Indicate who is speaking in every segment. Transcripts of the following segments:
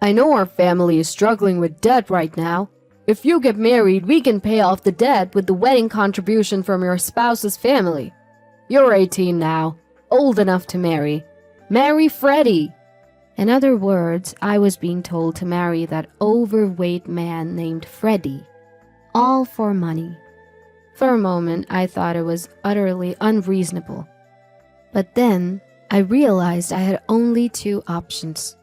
Speaker 1: I know our family is struggling with debt right now. If you get married, we can pay off the debt with the wedding contribution from your spouse's family. You're 18 now, old enough to marry. Marry Freddie." In other words, I was being told to marry that overweight man named Freddie. All for money. For a moment, I thought it was utterly unreasonable. But then, I realized I had only two options.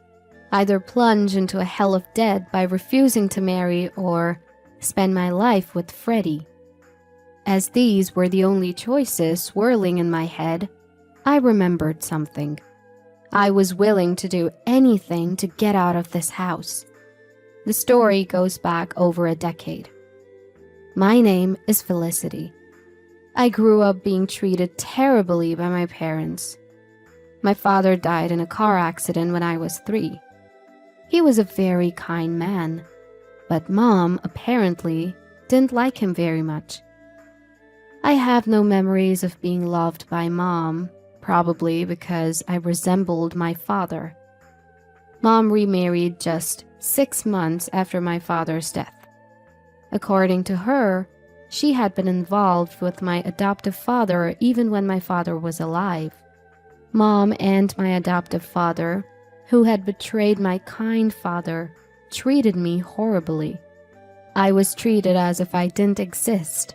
Speaker 1: Either plunge into a hell of debt by refusing to marry or spend my life with Freddie. As these were the only choices swirling in my head, I remembered something. I was willing to do anything to get out of this house. The story goes back over a decade. My name is Felicity. I grew up being treated terribly by my parents. My father died in a car accident when I was 3. He was a very kind man, but Mom apparently didn't like him very much. I have no memories of being loved by Mom, probably because I resembled my father. Mom remarried just 6 months after my father's death. According to her, she had been involved with my adoptive father even when my father was alive. Mom and my adoptive father, who had betrayed my kind father, treated me horribly. I was treated as if I didn't exist,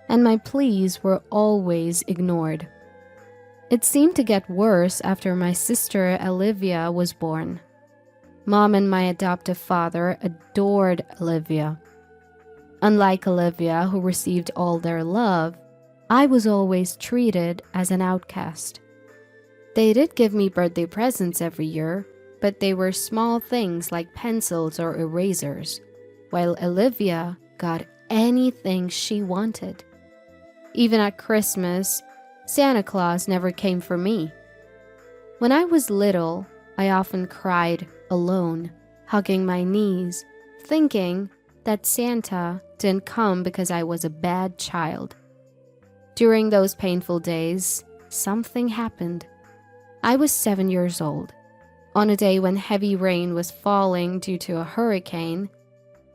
Speaker 1: and my pleas were always ignored. It seemed to get worse after my sister Olivia was born. Mom and my adoptive father adored Olivia. Unlike Olivia, who received all their love, I was always treated as an outcast. They did give me birthday presents every year, but they were small things like pencils or erasers, while Olivia got anything she wanted. Even at Christmas, Santa Claus never came for me. When I was little, I often cried alone, hugging my knees, thinking that Santa didn't come because I was a bad child. During those painful days, something happened. I was 7 years old. On a day when heavy rain was falling due to a hurricane,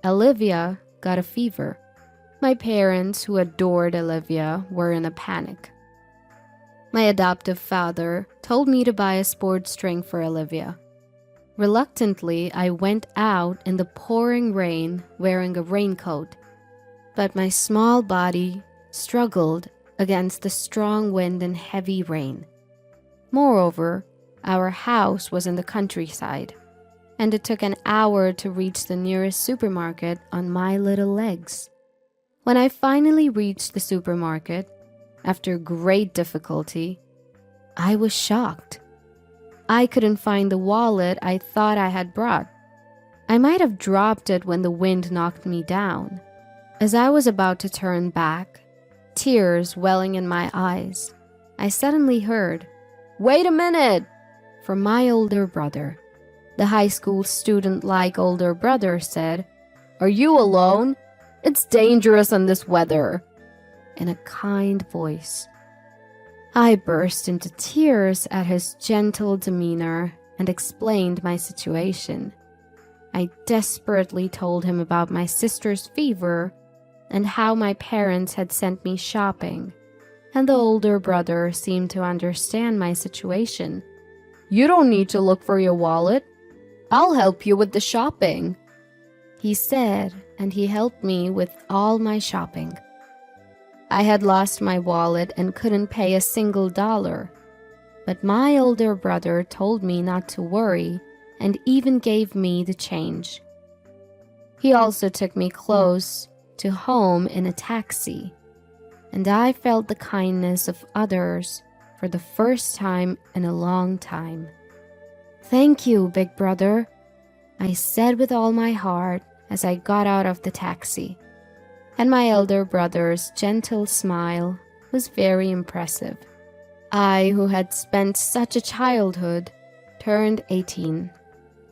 Speaker 1: Olivia got a fever. My parents, who adored Olivia, were in a panic. My adoptive father told me to buy a sports drink for Olivia. Reluctantly, I went out in the pouring rain wearing a raincoat, but my small body struggled against the strong wind and heavy rain. Moreover, our house was in the countryside, and it took an hour to reach the nearest supermarket on my little legs. When I finally reached the supermarket, after great difficulty, I was shocked. I couldn't find the wallet I thought I had brought. I might have dropped it when the wind knocked me down. As I was about to turn back, tears welling in my eyes, I suddenly heard, "Wait a minute!" from my older brother. The high school student-like older brother said, "Are you alone? It's dangerous in this weather," in a kind voice. I burst into tears at his gentle demeanor and explained my situation. I desperately told him about my sister's fever and how my parents had sent me shopping, and the older brother seemed to understand my situation. "You don't need to look for your wallet. I'll help you with the shopping," he said, and he helped me with all my shopping. I had lost my wallet and couldn't pay a single dollar, but my older brother told me not to worry and even gave me the change. He also took me close to home in a taxi, and I felt the kindness of others for the first time in a long time. "Thank you, big brother," I said with all my heart as I got out of the taxi. And my elder brother's gentle smile was very impressive. I, who had spent such a childhood, turned 18.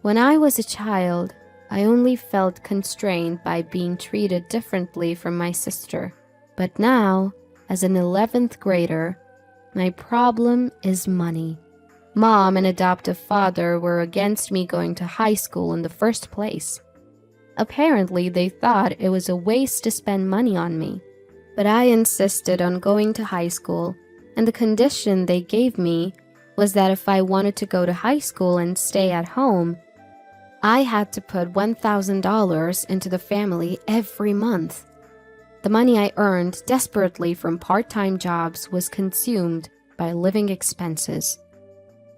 Speaker 1: When I was a child, I only felt constrained by being treated differently from my sister. But now, as an 11th grader, my problem is money. Mom and adoptive father were against me going to high school in the first place. Apparently, they thought it was a waste to spend money on me. But I insisted on going to high school, and the condition they gave me was that if I wanted to go to high school and stay at home, I had to put $1,000 into the family every month. The money I earned desperately from part-time jobs was consumed by living expenses.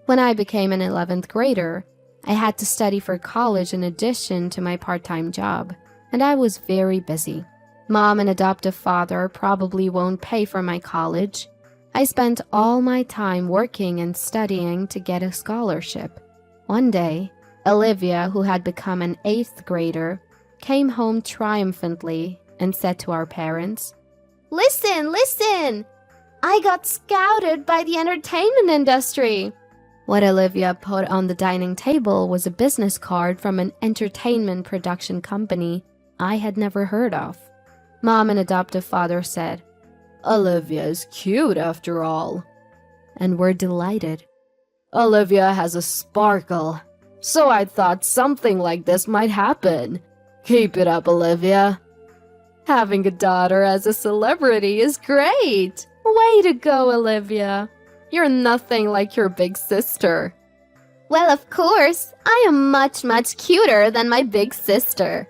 Speaker 1: When I became an 11th grader, I had to study for college in addition to my part-time job, and I was very busy. Mom and adoptive father probably won't pay for my college. I spent all my time working and studying to get a scholarship. One day, Olivia, who had become an 8th grader, came home triumphantly and said to our parents, "Listen, listen! I got scouted by the entertainment industry." What Olivia put on the dining table was a business card from an entertainment production company I had never heard of. Mom and adoptive father said, "Olivia is cute after all," and were delighted. "Olivia has a sparkle, so I thought something like this might happen. Keep it up, Olivia." Having a daughter as a celebrity is great. Way to go, Olivia. You're nothing like your big sister. Well, of course, I am much, much cuter than my big sister.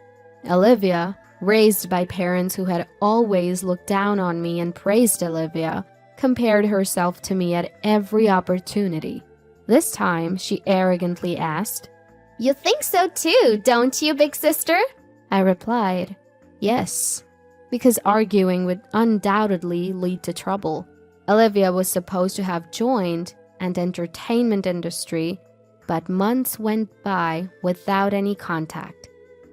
Speaker 1: Olivia, raised by parents who had always looked down on me and praised Olivia, compared herself to me at every opportunity. This time, she arrogantly asked, "You think so too, don't you, big sister?" I replied, "Yes," because arguing would undoubtedly lead to trouble. Olivia was supposed to have joined an entertainment industry, but months went by without any contact.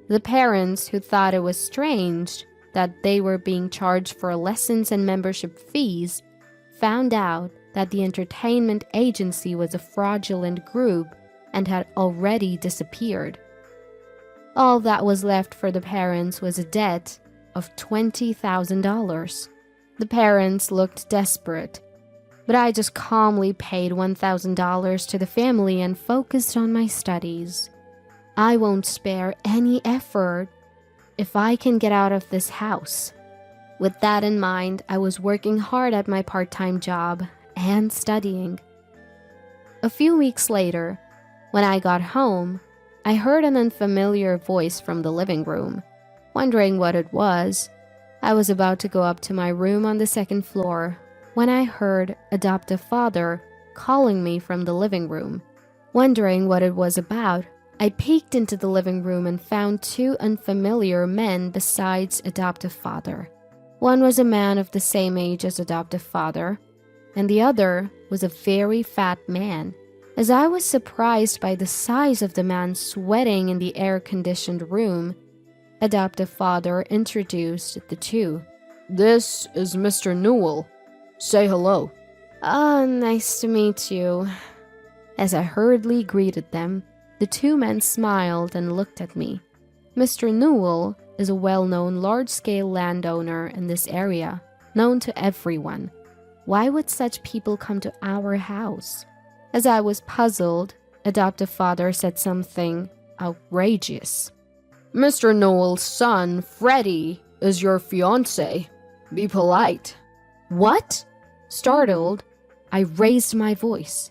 Speaker 1: The parents, who thought it was strange that they were being charged for lessons and membership fees, found out that the entertainment agency was a fraudulent group and had already disappeared. All that was left for the parents was a debt of $20,000. The parents looked desperate, but I just calmly paid $1,000 to the family and focused on my studies. I won't spare any effort if I can get out of this house. With that in mind, I was working hard at my part-time job and studying. A few weeks later, when I got home, I heard an unfamiliar voice from the living room. Wondering what it was, I was about to go up to my room on the second floor when I heard adoptive father calling me from the living room. Wondering what it was about, I peeked into the living room and found two unfamiliar men besides adoptive father. One was a man of the same age as adoptive father, and the other was a very fat man. As I was surprised by the size of the man sweating in the air-conditioned room, adoptive father introduced the two. "This is Mr. Newell. Say hello." "Oh, nice to meet you." As I hurriedly greeted them, the two men smiled and looked at me. Mr. Newell is a well-known large-scale landowner in this area, known to everyone. Why would such people come to our house? As I was puzzled, adoptive father said something outrageous. "Mr. Newell's son, Freddie, is your fiancé. Be polite." "What?" Startled, I raised my voice,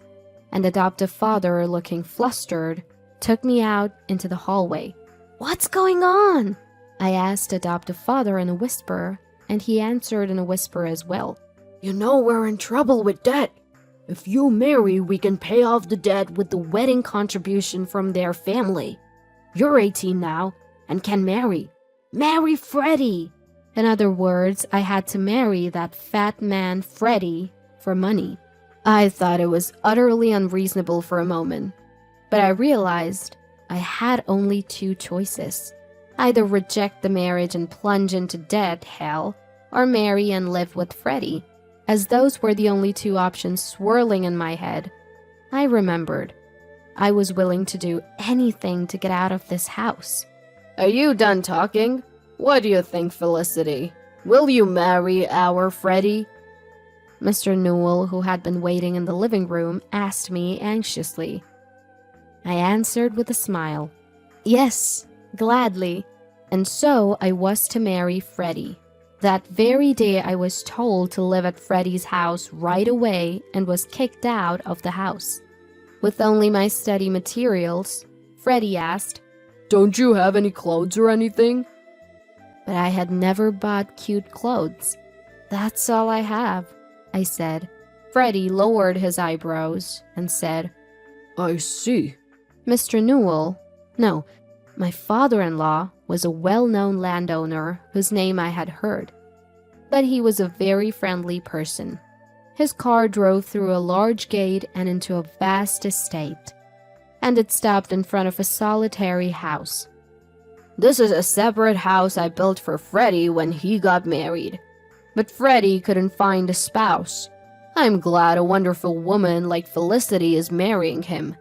Speaker 1: and adoptive father, looking flustered, took me out into the hallway. "What's going on?" I asked adoptive father in a whisper, and he answered in a whisper as well. "You know we're in trouble with debt. If you marry, we can pay off the debt with the wedding contribution from their family. You're 18 now and can marry. Marry Freddie." In other words, I had to marry that fat man Freddie for money. I thought it was utterly unreasonable for a moment, but I realized I had only two choices. Either reject the marriage and plunge into debt hell, or marry and live with Freddie. As those were the only two options swirling in my head, I remembered I was willing to do anything to get out of this house. "Are you done talking? What do you think, Felicity? Will you marry our Freddie?" Mr. Newell, who had been waiting in the living room, asked me anxiously. I answered with a smile. Yes, gladly. And so I was to marry Freddie. That very day I was told to live at Freddie's house right away and was kicked out of the house. With only my study materials, Freddie asked, "Don't you have any clothes or anything?" But I had never bought cute clothes. "That's all I have," I said. Freddie lowered his eyebrows and said, "I see." Mr. Newell, no, my father-in-law, was a well-known landowner whose name I had heard. But he was a very friendly person. His car drove through a large gate and into a vast estate, and it stopped in front of a solitary house. "This is a separate house I built for Freddie when he got married. But Freddie couldn't find a spouse. I'm glad a wonderful woman like Felicity is marrying him.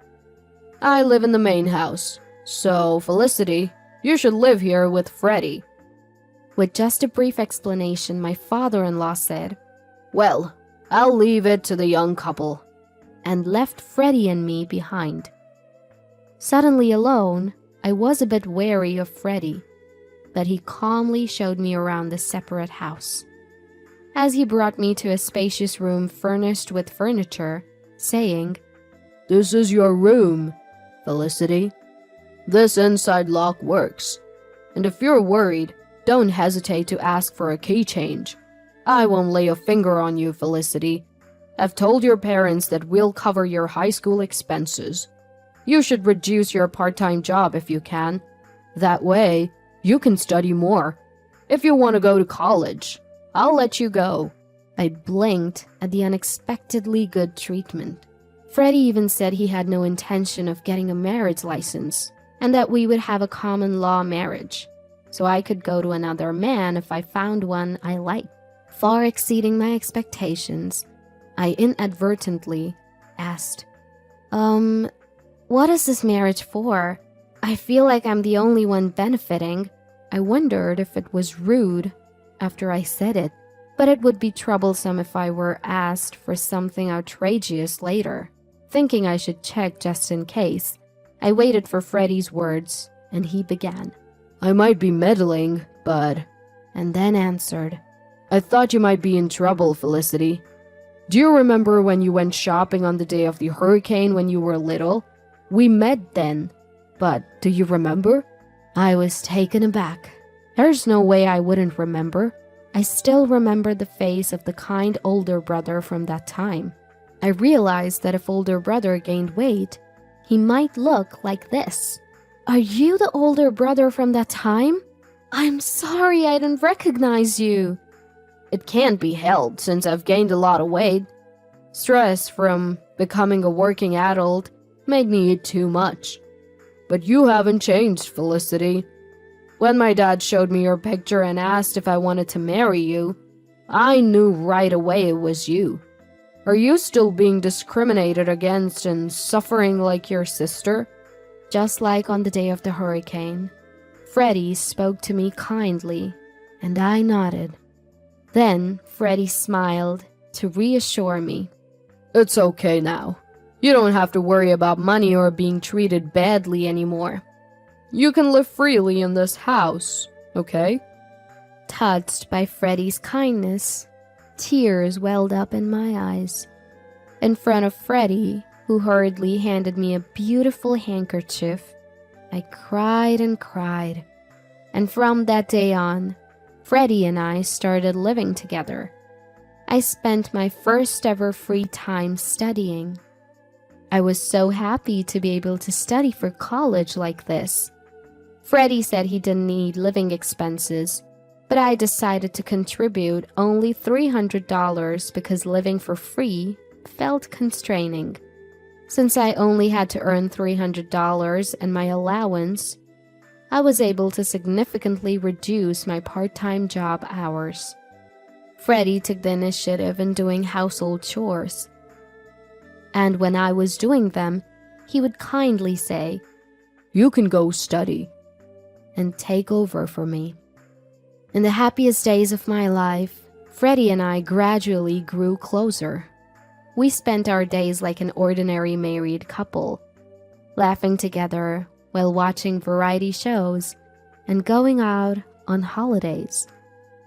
Speaker 1: I live in the main house, so Felicity, you should live here with Freddie." With just a brief explanation, my father-in-law said, "Well, I'll leave it to the young couple," and left Freddie and me behind. Suddenly alone, I was a bit wary of Freddie, but he calmly showed me around the separate house. As he brought me to a spacious room furnished with furniture, saying, "This is your room, Felicity. This inside lock works, and if you're worried, don't hesitate to ask for a key change. I won't lay a finger on you, Felicity. I've told your parents that we'll cover your high school expenses. You should reduce your part-time job if you can. That way, you can study more. If you want to go to college, I'll let you go." I blinked at the unexpectedly good treatment. Freddie even said he had no intention of getting a marriage license, and that we would have a common law marriage, so I could go to another man if I found one I liked. Far exceeding my expectations, I inadvertently asked, "What is this marriage for? I feel like I'm the only one benefiting." I wondered if it was rude after I said it, but it would be troublesome if I were asked for something outrageous later. Thinking I should check just in case, I waited for Freddie's words, and he began. "I might be meddling, but..." and then answered, "I thought you might be in trouble, Felicity. Do you remember when you went shopping on the day of the hurricane when you were little? We met then, but do you remember?" I was taken aback. There's no way I wouldn't remember. I still remember the face of the kind older brother from that time. I realized that if older brother gained weight, he might look like this. "Are you the older brother from that time? I'm sorry I didn't recognize you." "It can't be helped since I've gained a lot of weight. Stress from becoming a working adult made me eat too much. But you haven't changed, Felicity. When my dad showed me your picture and asked if I wanted to marry you, I knew right away it was you. Are you still being discriminated against and suffering like your sister?" Just like on the day of the hurricane, Freddie spoke to me kindly, and I nodded. Then Freddie smiled to reassure me. "It's okay now. You don't have to worry about money or being treated badly anymore. You can live freely in this house, okay?" Touched by Freddie's kindness, tears welled up in my eyes. In front of Freddie, who hurriedly handed me a beautiful handkerchief, I cried and cried. And from that day on, Freddie and I started living together. I spent my first ever free time studying. I was so happy to be able to study for college like this. Freddie said he didn't need living expenses, but I decided to contribute only $300 because living for free felt constraining. Since I only had to earn $300 and my allowance, I was able to significantly reduce my part-time job hours. Freddie took the initiative in doing household chores. And when I was doing them, he would kindly say, "You can go study," and take over for me. In the happiest days of my life, Freddie and I gradually grew closer. We spent our days like an ordinary married couple, laughing together while watching variety shows and going out on holidays.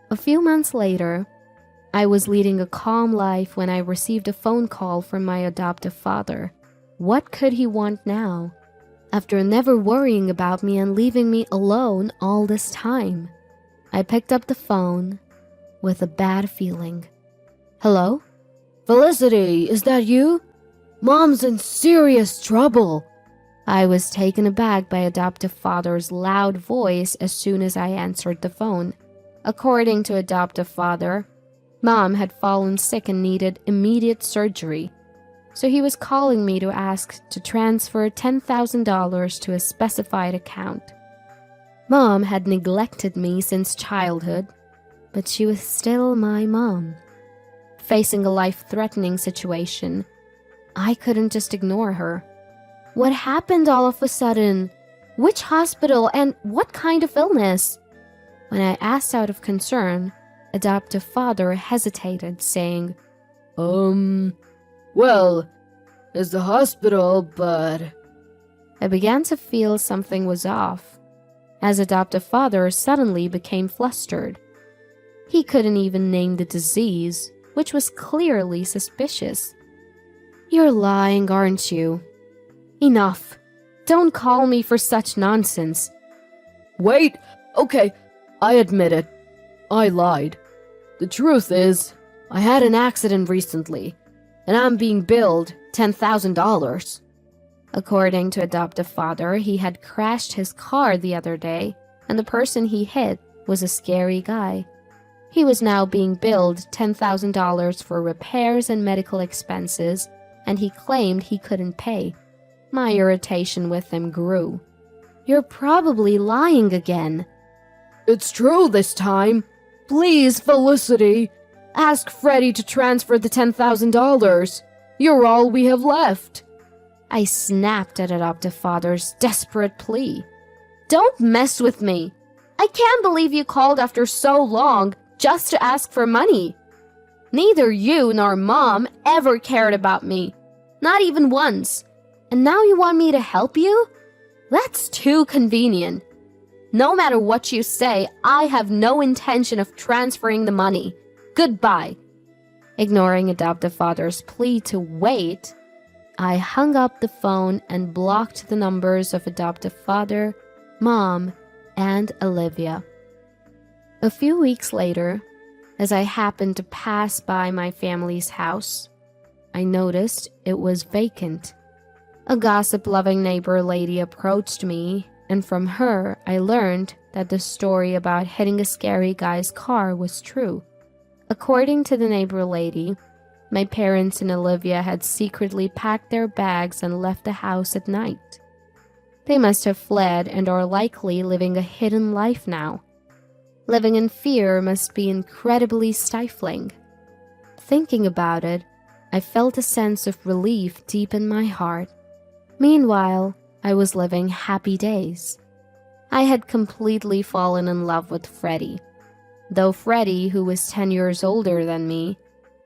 Speaker 1: A few months later, I was leading a calm life when I received a phone call from my adoptive father. What could he want now, after never worrying about me and leaving me alone all this time? I picked up the phone with a bad feeling. Hello? Felicity, is that you? Mom's in serious trouble. I was taken aback by adoptive father's loud voice as soon as I answered the phone. According to adoptive father, Mom had fallen sick and needed immediate surgery, so he was calling me to ask to transfer $10,000 to a specified account. Mom had neglected me since childhood, but she was still my mom. Facing a life-threatening situation, I couldn't just ignore her. What happened all of a sudden? Which hospital and what kind of illness? When I asked out of concern, adoptive father hesitated, saying, well, it's the hospital, but... I began to feel something was off, as adoptive father suddenly became flustered. He couldn't even name the disease, which was clearly suspicious. You're lying, aren't you? Enough. Don't call me for such nonsense. Wait, okay, I admit it. I lied. The truth is, I had an accident recently, and I'm being billed $10,000. According to adoptive father, he had crashed his car the other day, and the person he hit was a scary guy. He was now being billed $10,000 for repairs and medical expenses, and he claimed he couldn't pay. My irritation with him grew. You're probably lying again. It's true this time. Please, Felicity, ask Freddie to transfer the $10,000. You're all we have left. I snapped at adoptive father's desperate plea. Don't mess with me. I can't believe you called after so long just to ask for money. Neither you nor Mom ever cared about me. Not even once. And now you want me to help you? That's too convenient. No matter what you say, I have no intention of transferring the money. Goodbye. Ignoring adoptive father's plea to wait, I hung up the phone and blocked the numbers of adoptive father, Mom, and Olivia. A few weeks later, as I happened to pass by my family's house, I noticed it was vacant. A gossip-loving neighbor lady approached me, and from her I learned that the story about hitting a scary guy's car was true. According to the neighbor lady, my parents and Olivia had secretly packed their bags and left the house at night. They must have fled and are likely living a hidden life now. Living in fear must be incredibly stifling. Thinking about it, I felt a sense of relief deep in my heart. Meanwhile, I was living happy days. I had completely fallen in love with Freddie. Though Freddie, who was 10 years older than me,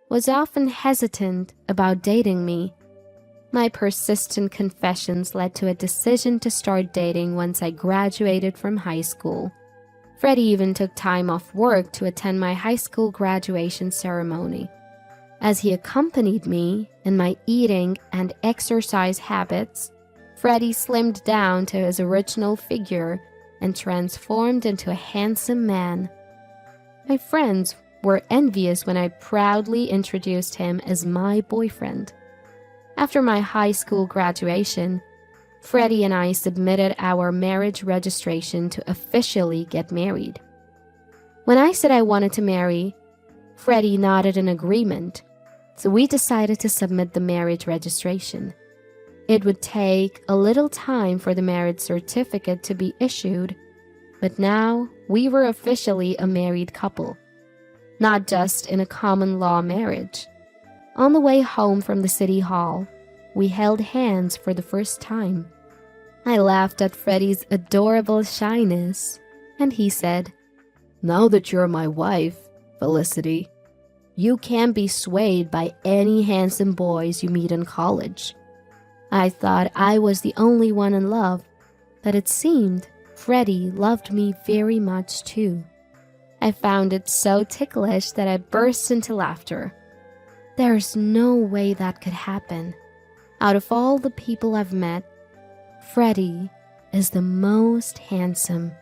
Speaker 1: was often hesitant about dating me. My persistent confessions led to a decision to start dating once I graduated from high school. Freddie even took time off work to attend my high school graduation ceremony. As he accompanied me in my eating and exercise habits, Freddie slimmed down to his original figure and transformed into a handsome man. My friends were envious when I proudly introduced him as my boyfriend. After my high school graduation, Freddie and I submitted our marriage registration to officially get married. When I said I wanted to marry, Freddie nodded in agreement, so we decided to submit the marriage registration. It would take a little time for the marriage certificate to be issued, but now we were officially a married couple, not just in a common law marriage. On the way home from the city hall, we held hands for the first time. I laughed at Freddie's adorable shyness, and he said, "Now that you're my wife, Felicity, You can't be swayed by any handsome boys you meet in college. I thought I was the only one in love, but it seemed Freddie loved me very much too. I found it so ticklish that I burst into laughter. There's no way that could happen. Out of all the people I've met, Freddie is the most handsome